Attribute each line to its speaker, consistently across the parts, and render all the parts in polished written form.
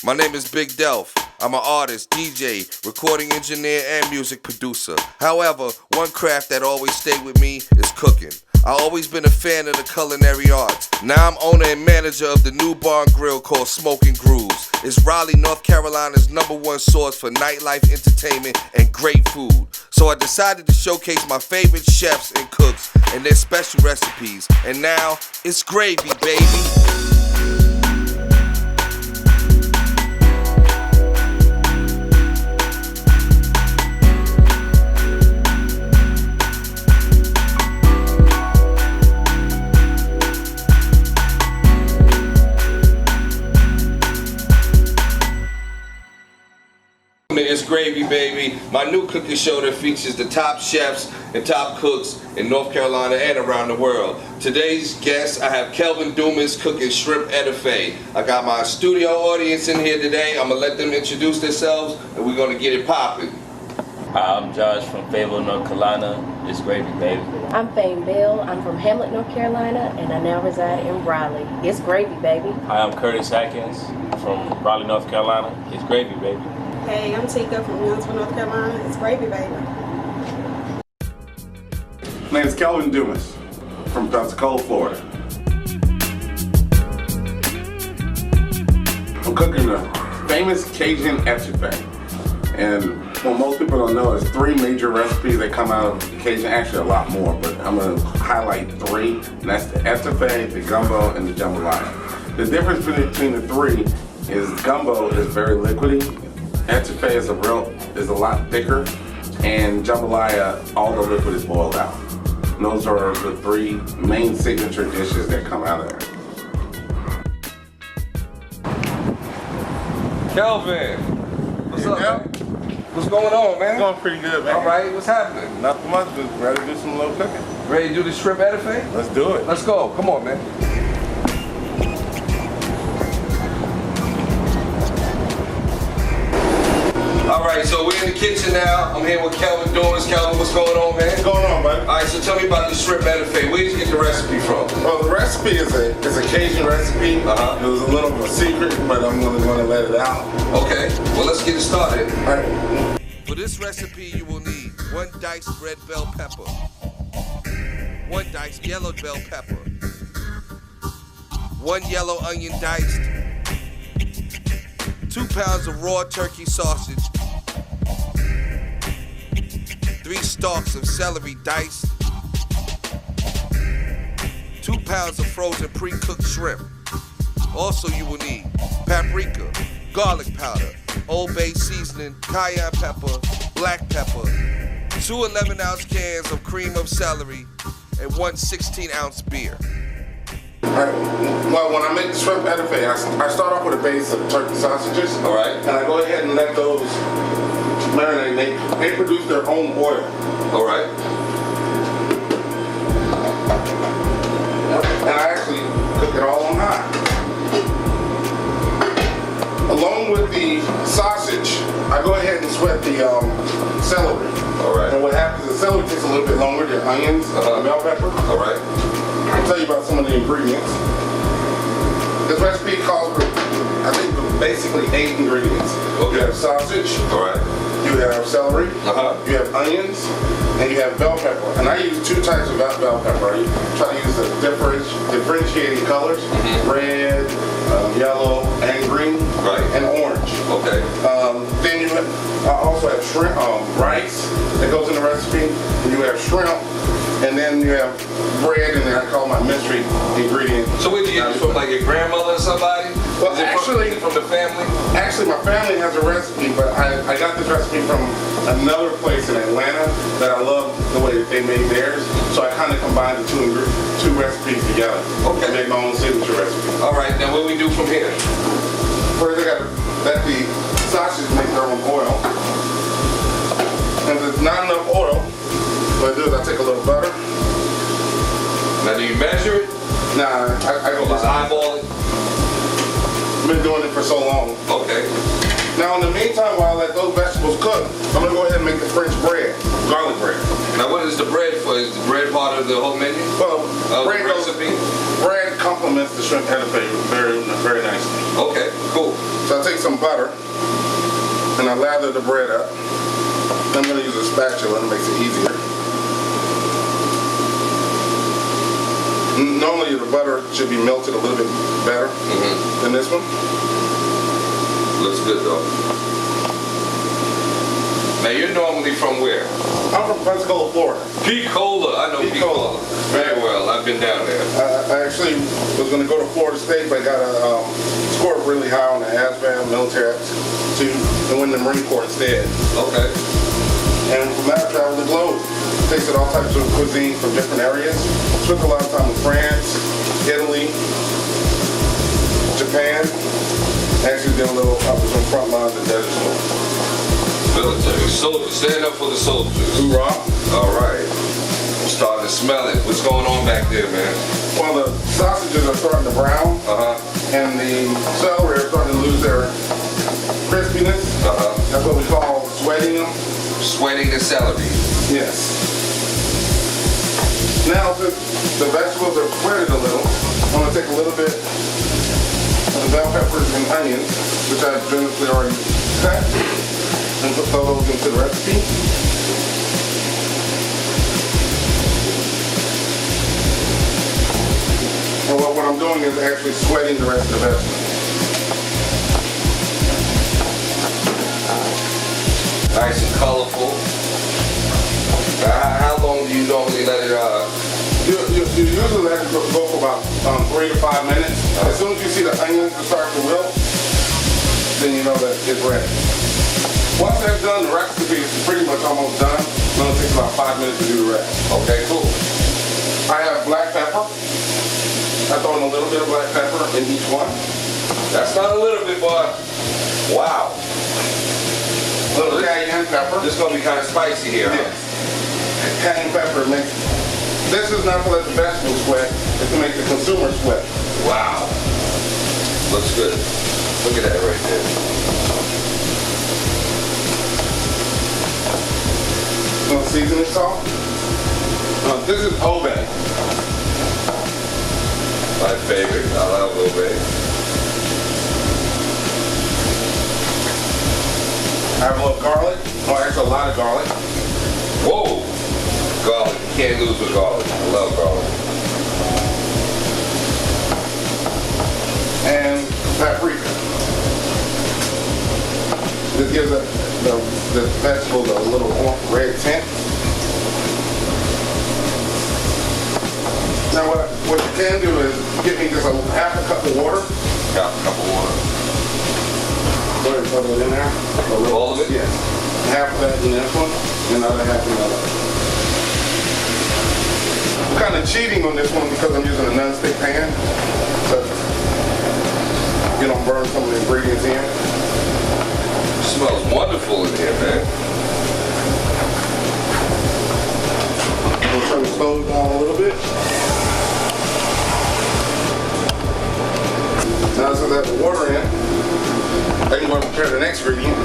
Speaker 1: My name is Big Delph. I'm an artist, DJ, recording engineer, and music producer. However, one craft that always stayed with me is cooking. I've always been a fan of the culinary arts. Now I'm owner and manager of the new bar and grill called Smokin Grooves. It's Raleigh, North Carolina's #1 source for nightlife entertainment and great food. So I decided to showcase my favorite chefs and cooks and their special recipes. And now, it's gravy, baby. It's gravy, baby. My new cooking show that features the top chefs and top cooks in North Carolina and around the world. Today's guest, I have Kelvin Dumas cooking shrimp etouffee. I got my studio audience in here today. I'm gonna let them introduce themselves and we're gonna get it popping.
Speaker 2: Hi, I'm Josh from Fayetteville, North Carolina. It's gravy, baby.
Speaker 3: I'm Fame Bell. I'm from Hamlet, North Carolina, and I now reside in Raleigh. It's gravy, baby.
Speaker 2: Hi, I'm Curtis Atkins from Raleigh, North Carolina. It's gravy, baby.
Speaker 4: Hey, I'm Tika from Youngsville, North Carolina. It's gravy, baby.
Speaker 5: My name is Kelvin Dumas from Pensacola, Florida. I'm cooking the famous Cajun etouffee. And what most people don't know is 3 major recipes that come out of Cajun, actually a lot more, but I'm going to highlight 3, and that's the etouffee, the gumbo, and the jambalaya. The difference between the 3 is gumbo is very liquidy, etouffee is a lot thicker, and jambalaya, all the liquid is boiled out. And those are the 3 main signature dishes that come out of there.
Speaker 1: Kelvin, what's up, man? What's going on, man?
Speaker 5: It's going pretty good, man.
Speaker 1: All right, what's happening?
Speaker 5: Nothing much, but ready to do some little cooking.
Speaker 1: Ready to do the shrimp etouffee?
Speaker 5: Let's do it.
Speaker 1: Let's go. Come on, man. All right, so we're in the kitchen now. I'm here with Kelvin Dumas. Kelvin, what's going on, man?
Speaker 5: What's going on, buddy?
Speaker 1: All right, so tell me about the shrimp etouffee. Where did you get the recipe from?
Speaker 5: Well, the recipe is a Cajun recipe. It was a little of a secret, but I'm going to let it out.
Speaker 1: Okay, well, let's get it started.
Speaker 5: All right.
Speaker 1: For this recipe, you will need 1 diced red bell pepper, 1 diced yellow bell pepper, 1 yellow onion diced, 2 pounds of raw turkey sausage, 3 stalks of celery diced, 2 pounds of frozen pre-cooked shrimp. Also, you will need paprika, garlic powder, Old Bay seasoning, cayenne pepper, black pepper, 2 11-ounce cans of cream of celery, and 1 16-ounce beer.
Speaker 5: Alright, well, when I make the shrimp etouffee, I start off with a base of turkey sausages.
Speaker 1: Alright.
Speaker 5: And I go ahead and let those marinate. They produce their own oil.
Speaker 1: Alright.
Speaker 5: And I actually cook it all on high. Along with the sausage, I go ahead and sweat the celery.
Speaker 1: Alright.
Speaker 5: And what happens is celery takes a little bit longer than onions and bell pepper.
Speaker 1: Alright.
Speaker 5: I'll tell you about some of the ingredients. This recipe calls for, I think, basically 8 ingredients.
Speaker 1: Okay.
Speaker 5: You have sausage.
Speaker 1: Alright.
Speaker 5: You have celery. You have onions. And you have bell pepper. And I use 2 types of bell pepper. I try to use the differentiating colors. Red, yellow, and green.
Speaker 1: Right.
Speaker 5: And orange.
Speaker 1: Okay.
Speaker 5: Then you also have shrimp, rice that goes in the recipe. And you have shrimp. And then you have bread, and then I call my mystery ingredient.
Speaker 1: So where did you get this from, like your grandmother or somebody?
Speaker 5: Well,
Speaker 1: Is it
Speaker 5: actually,
Speaker 1: from the family?
Speaker 5: Actually, my family has a recipe, but I got this recipe from another place in Atlanta that I love the way that they made theirs. So I kind of combined the two recipes together.
Speaker 1: Okay.
Speaker 5: To make my own signature recipe.
Speaker 1: All right, now what do we do from here?
Speaker 5: First, I got to let the sausage make their own oil. And if there's not enough oil, what I do is I take a little butter.
Speaker 1: Now do you measure it?
Speaker 5: Nah, I go
Speaker 1: Just
Speaker 5: by
Speaker 1: eyeball it?
Speaker 5: I've been doing it for so long.
Speaker 1: Okay.
Speaker 5: Now in the meantime, while I let those vegetables cook, I'm gonna go ahead and make the French bread, garlic bread.
Speaker 1: Now what is the bread for? Is the bread part of the whole menu?
Speaker 5: Well,
Speaker 1: Of
Speaker 5: bread
Speaker 1: the
Speaker 5: goes,
Speaker 1: recipe?
Speaker 5: bread complements the shrimp etouffee very, very nicely.
Speaker 1: Okay, cool.
Speaker 5: So I take some butter and I lather the bread up. I'm going to use a spatula, it makes it easier. Normally the butter should be melted a little bit better than this one.
Speaker 1: Looks good though. Now you're normally from where?
Speaker 5: I'm from Pensacola, Florida.
Speaker 1: Pensacola, I know Pensacola very well. I've been down there.
Speaker 5: I actually was going to go to Florida State, but I got scored really high on the ASVAB military aptitude and went to the Marine Corps instead.
Speaker 1: Okay.
Speaker 5: And from that, I traveled the globe. Tasted all types of cuisine from different areas. Spent a lot of time in France, Italy, Japan. Actually did a little, I was on front lines of Desert Storm.
Speaker 1: Military soldiers, stand up for the soldiers.
Speaker 5: Hoorah.
Speaker 1: All right. I'm starting to smell it. What's going on back there, man?
Speaker 5: Well, the sausages are starting to brown, and the celery are starting to lose their crispiness. That's what we call sweating them.
Speaker 1: Sweating the celery.
Speaker 5: Yes. Now, since the vegetables are sweated a little, I'm going to take a little bit of the bell peppers and onions, which I've generously already cut, and put those into the recipe. And what I'm doing is actually sweating the rest of the vegetables.
Speaker 1: Nice and colorful. How long do you normally let it
Speaker 5: You usually let it go for about 3 to 5 minutes. As soon as you see the onions start to wilt, then you know that it's ready. Once that's done, the recipe is pretty much almost done. It's going to take about 5 minutes to do the rest.
Speaker 1: Okay, cool.
Speaker 5: I have black pepper. I throw in a little bit of black pepper in each one.
Speaker 1: That's not a little bit, boy. Wow.
Speaker 5: A little cayenne pepper.
Speaker 1: This is going to be kind of spicy here, huh?
Speaker 5: Yes. Cayenne pepper makes. This is not to let the vegetables sweat, it's to make the consumer sweat.
Speaker 1: Wow. Looks good. Look at that right there.
Speaker 5: Some seasoning salt. This is B.D.U.B.
Speaker 1: My favorite. I love B.D.U.B.
Speaker 5: I have a little garlic. Oh, actually a lot of garlic.
Speaker 1: Whoa. Garlic. You can't lose with garlic. I love garlic.
Speaker 5: And paprika. This gives the vegetables a little red tint. Now what you can do is give me just half a cup of water.
Speaker 1: Got a cup of water.
Speaker 5: Go ahead and put it in there.
Speaker 1: All of it?
Speaker 5: Yes. Half of that in this one, and the other half in the other. I'm kind of cheating on this one because I'm using a non-stick pan. So you don't burn some of the ingredients in.
Speaker 1: It smells wonderful in here, man.
Speaker 5: We'll turn the stove down a little bit. Now since I have the water in, I can go and prepare the next ingredient,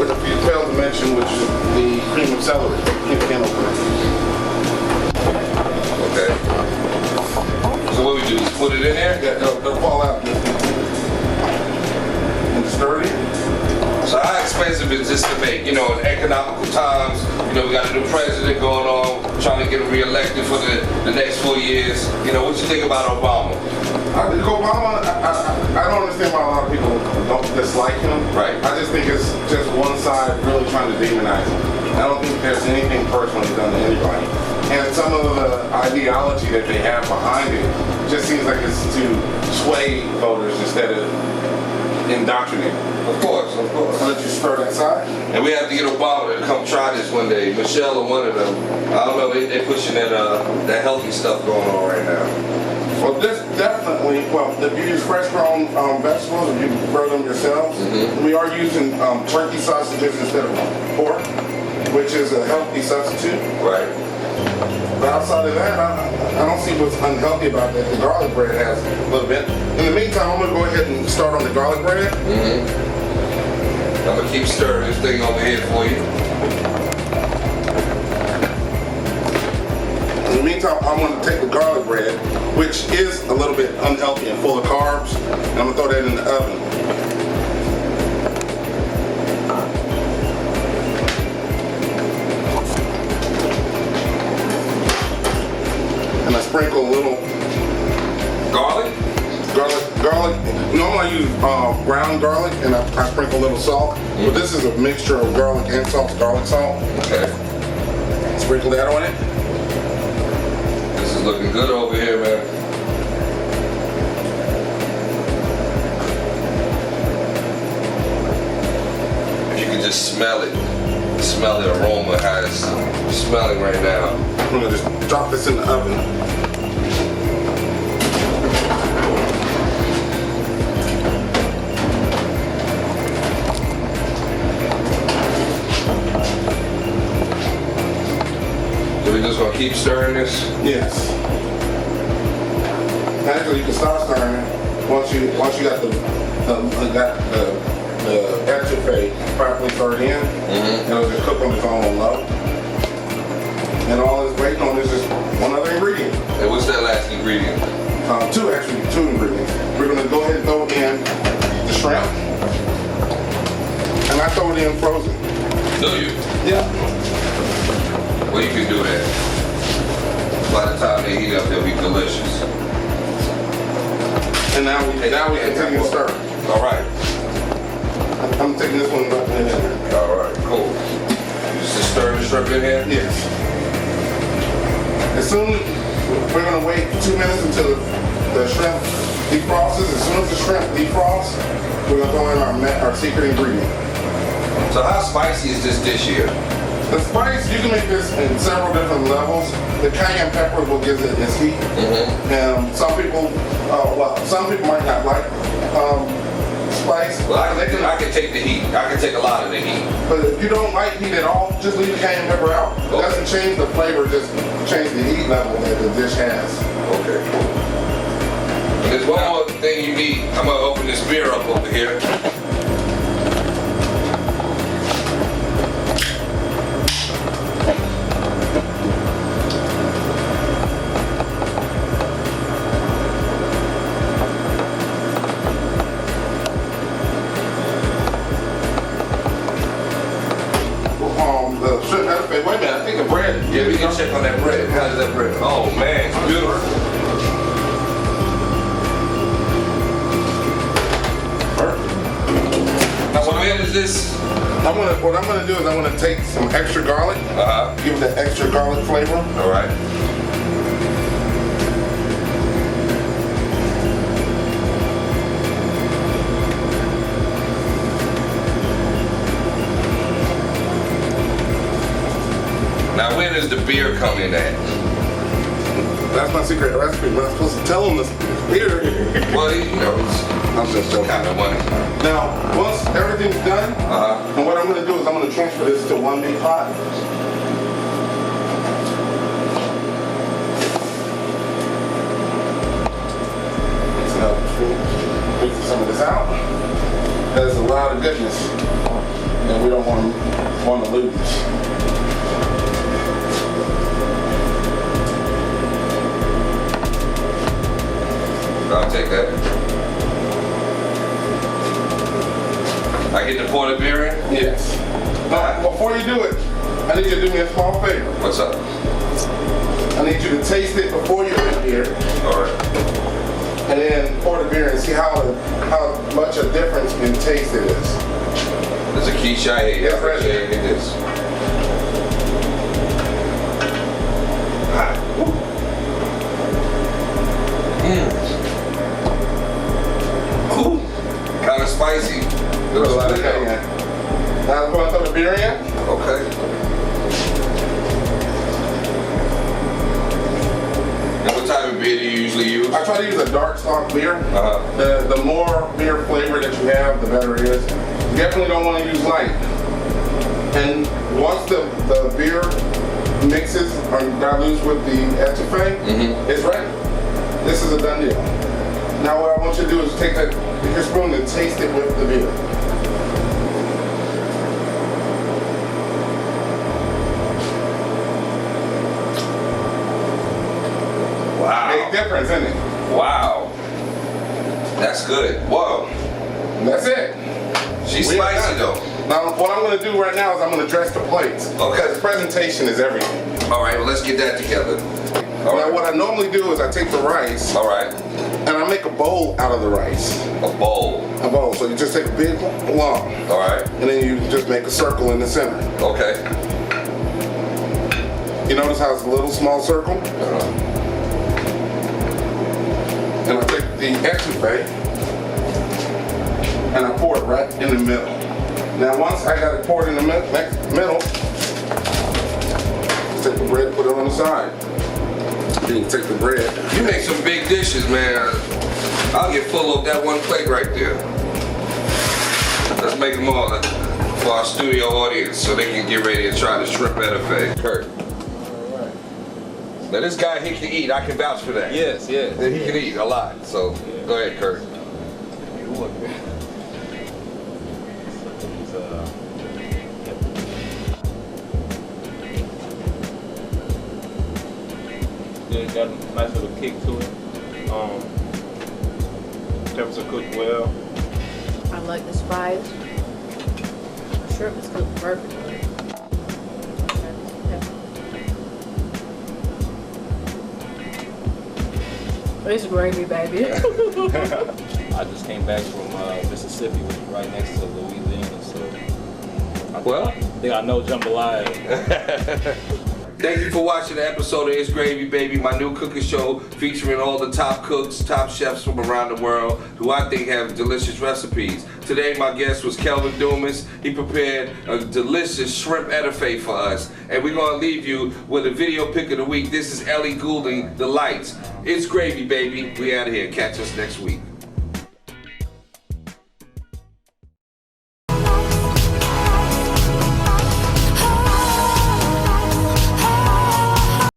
Speaker 5: which you failed to mention, which is the cream of celery. Can opener.
Speaker 1: Okay. So what we do, just put it in there?
Speaker 5: Yeah, they'll fall out and stir it.
Speaker 1: So how expensive is this to make? You know, in economical times, you know, we got a new president going on, trying to get him reelected for the next 4 years. You know, what you think about Obama?
Speaker 5: Obama, I don't understand why a lot of people don't dislike him.
Speaker 1: Right.
Speaker 5: I just think it's just one side really trying to demonize him. I don't think there's anything personally done to anybody. And some of the ideology that they have behind it just seems like it's to sway voters instead of indoctrinate.
Speaker 1: Of course, of course.
Speaker 5: I'll let you stir that side.
Speaker 1: And we have to get Obama to come try this one day. Michelle or one of them. I don't know, they're pushing that healthy stuff going on right now.
Speaker 5: Well, this definitely, if you use fresh grown vegetables, if you grow them yourselves, we are using turkey sausages instead of pork, which is a healthy substitute.
Speaker 1: Right.
Speaker 5: But outside of that, I don't see what's unhealthy about that. The garlic bread has a little bit. In the meantime, I'm going to go ahead and start on the garlic bread.
Speaker 1: I'm going to keep stirring this thing over here for you.
Speaker 5: And the meantime, I'm going to take the garlic bread, which is a little bit unhealthy and full of carbs, and I'm going to throw that in the oven. And I sprinkle a little
Speaker 1: Garlic?
Speaker 5: garlic. Normally I use ground garlic, and I sprinkle a little salt. But this is a mixture of garlic and salt, garlic salt.
Speaker 1: Okay.
Speaker 5: Sprinkle that on it.
Speaker 1: This is looking good over here, man. If you can just smell it. Smell the aroma, how it's smelling right now.
Speaker 5: I'm gonna just drop this in the oven.
Speaker 1: So we just gonna keep stirring this?
Speaker 5: Yes. Actually, you can start stirring it once you got the etouffee properly stirred in. And it'll just cook on its own low. And all it's waiting on is just one other ingredient.
Speaker 1: And what's that last ingredient?
Speaker 5: Two ingredients. We're gonna go ahead and throw in the shrimp. And I throw it in frozen.
Speaker 1: Do you?
Speaker 5: Yeah.
Speaker 1: Well, you can do that. By the time they heat up, they'll be delicious.
Speaker 5: And now we continue to stir.
Speaker 1: All right.
Speaker 5: I'm taking this one back in there.
Speaker 1: All right, cool. Just stir the shrimp in here?
Speaker 5: Yes. We're gonna wait 2 minutes until the shrimp defrosts. As soon as the shrimp defrosts, we're gonna throw in our secret ingredient.
Speaker 1: So how spicy is this dish here?
Speaker 5: The spice, you can make this in several different levels. The cayenne pepper will give it its heat. And some people might not like spice.
Speaker 1: Well, I can take the heat. I can take a lot of the heat.
Speaker 5: But if you don't like heat at all, just leave the cayenne pepper out. It doesn't change the flavor, just change the heat level that the dish has.
Speaker 1: Okay. And there's one more thing you need. I'm gonna open this beer up over here.
Speaker 5: Wait a minute, I think the bread.
Speaker 1: Yeah, we can check on that bread. How's that bread? Oh man, it's beautiful. Now what is this?
Speaker 5: What I'm gonna do is I'm gonna take some extra garlic. Give it that extra garlic flavor.
Speaker 1: All right. Now, where does the beer come in at?
Speaker 5: That's my secret recipe. We're not supposed to tell them this beer.
Speaker 1: Well, you know, I'm just kind of money.
Speaker 5: Now, once everything's done, and what I'm going to do is I'm going to transfer this to one big pot. Mix some of this out. There's a lot of goodness, and we don't want to lose.
Speaker 1: I'll take that. I get to pour the beer in?
Speaker 5: Yes. Now, before you do it, I need you to do me a small favor.
Speaker 1: What's up?
Speaker 5: I need you to taste it before you drink beer.
Speaker 1: All right.
Speaker 5: And then pour the beer and see how much a difference in taste it is.
Speaker 1: There's a key shot here.
Speaker 5: Yes, right.
Speaker 1: It is. Cool. Kind of spicy. There's a lot of that.
Speaker 5: Now I'm going to throw the beer in.
Speaker 1: Okay. And what type of beer do you usually use?
Speaker 5: I try to use a dark stock beer. The more beer flavor that you have, the better it is. You definitely don't want to use light. And once the beer mixes or dilutes with the etouffee, it's ready. This is a done deal. Now what I want you to do is take your spoon and taste it with the beer. friends in it.
Speaker 1: Wow. That's good. Whoa.
Speaker 5: And that's it.
Speaker 1: She's
Speaker 5: We are
Speaker 1: spicy
Speaker 5: done.
Speaker 1: though.
Speaker 5: Now, what I'm going to do right now is I'm going to dress the plates.
Speaker 1: Okay.
Speaker 5: Because presentation is everything.
Speaker 1: All right, well, let's get that together. All
Speaker 5: Now,
Speaker 1: right.
Speaker 5: what I normally do is I take the rice
Speaker 1: All right.
Speaker 5: and I make a bowl out of the rice.
Speaker 1: A bowl.
Speaker 5: A bowl. So you just take a big lump
Speaker 1: All right.
Speaker 5: and then you just make a circle in the center.
Speaker 1: Okay.
Speaker 5: You notice how it's a little small circle? And I take the etouffee and I pour it right in the middle. Now once I got it poured in the middle, take the bread, put it on the side. Then you take the bread.
Speaker 1: You make some big dishes, man. I'll get full of that one plate right there. Let's make them all for our studio audience so they can get ready to try the shrimp etouffee. Kurt. Now this guy, he can eat. I can vouch for that.
Speaker 2: Yes, yes.
Speaker 1: He can eat a lot. So go ahead, Kurt.
Speaker 2: It got a nice little kick to it. Peppers are cooked well.
Speaker 3: I like the spice. The shrimp is cooked perfectly. It's gravy, baby.
Speaker 2: I just came back from Mississippi, which is right next to Louisiana, so I think I know jambalaya.
Speaker 1: Thank you for watching the episode of It's Gravy Baby, my new cooking show featuring all the top cooks, top chefs from around the world who I think have delicious recipes. Today my guest was Kelvin Dumas. He prepared a delicious shrimp etouffee for us. And we're going to leave you with a video pick of the week. This is Ellie Goulding, The Lights. It's Gravy Baby. We out of here. Catch us next week.